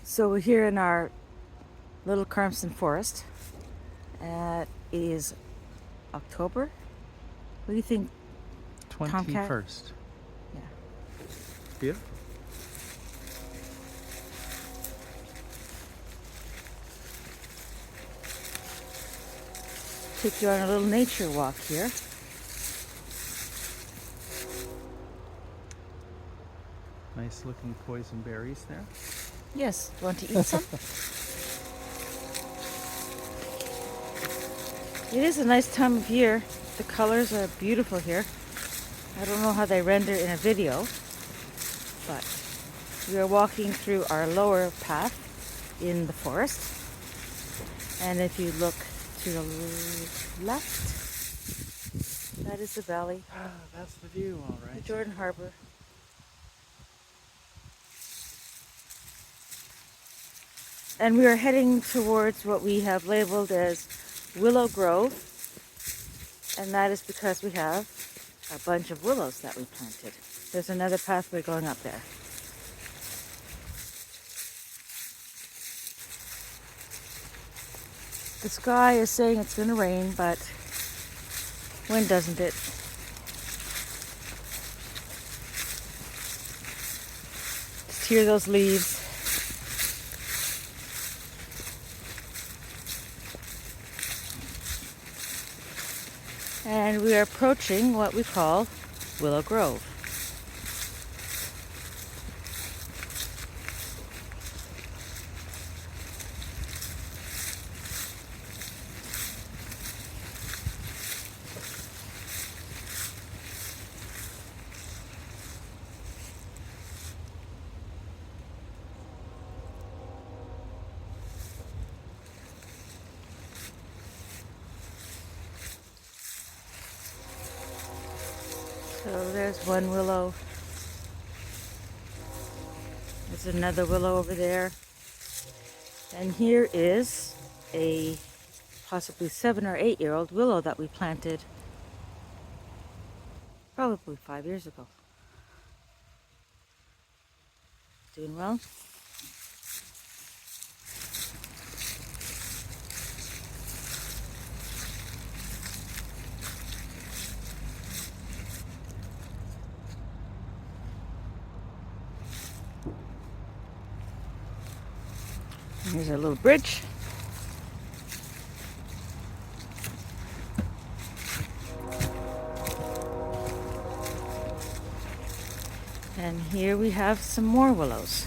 So we're here in our little Carmson Forest. It is October. What do you think, Tomcat? 21st. Yeah. Beautiful. Take you on a little nature walk here. Nice looking poison berries there. Yes. Want to eat some? It is a nice time of year. The colors are beautiful here. I don't know how they render in a video, but we are walking through our lower path in the forest. And if you look to the left, that is the valley, That's the view, all the right. Jordan Harbor. And we are heading towards what we have labeled as Willow Grove. And that is because we have a bunch of willows that we planted. There's another pathway going up there. The sky is saying it's going to rain, but when doesn't it? Just hear those leaves. And we are approaching what we call Willow Grove. So there's one willow. There's another willow over there. And here is a possibly 7 or 8-year-old willow that we planted probably 5 years ago. Doing well. Here's our little bridge. And here we have some more willows.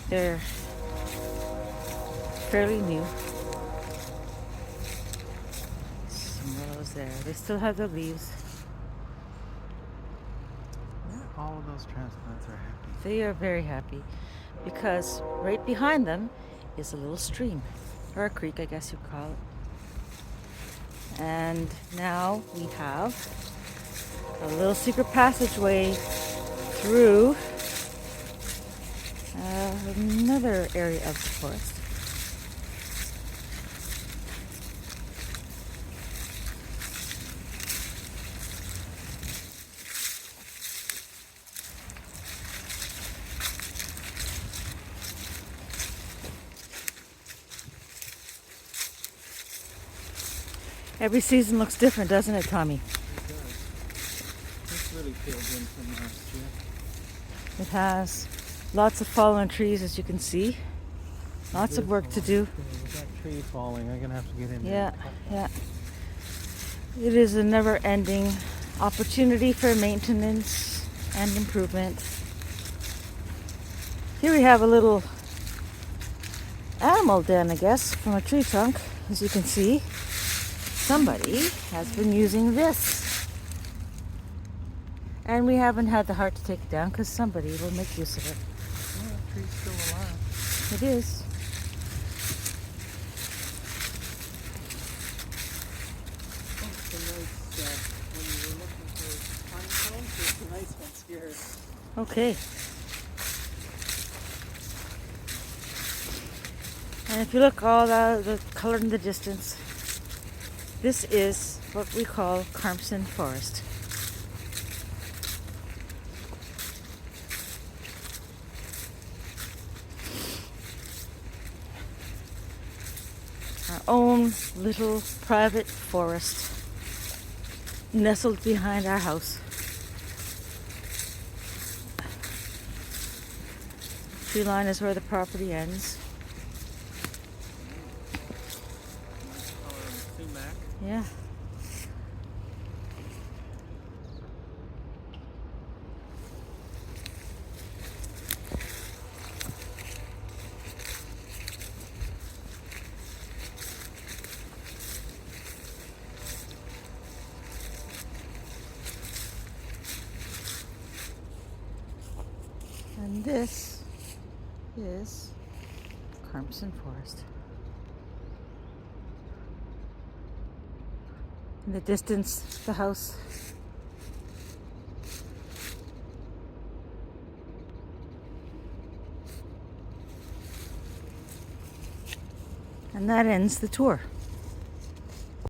They're fairly new. Some willows there. They still have their leaves. All of those transplants are happy. They are very happy because right behind them is a little stream, or a creek, I guess you'd call it. And now we have a little secret passageway through another area of the forest. Every season looks different, doesn't it, Tommy? It does. This really filled in from last year. It has lots of fallen trees, as you can see. Lots of work to do. With that tree falling, I'm gonna have to get in Yeah, there. yeah. It is a never-ending opportunity for maintenance and improvement. Here we have a little animal den, I guess, from a tree trunk. As you can see, somebody has been using this. And we haven't had the heart to take it down because somebody will make use of it. Well, that tree's still alive. It is. It's a nice, when you were looking for pine cones, there's a nice ones here. Okay. And if you look all the color in the distance, this is what we call Carmson Forest. own little private forest nestled behind our house. Tree line is where the property ends. Nice color on the sumac. Yeah. And this is Carmson Forest. In the distance, the house. And that ends the tour.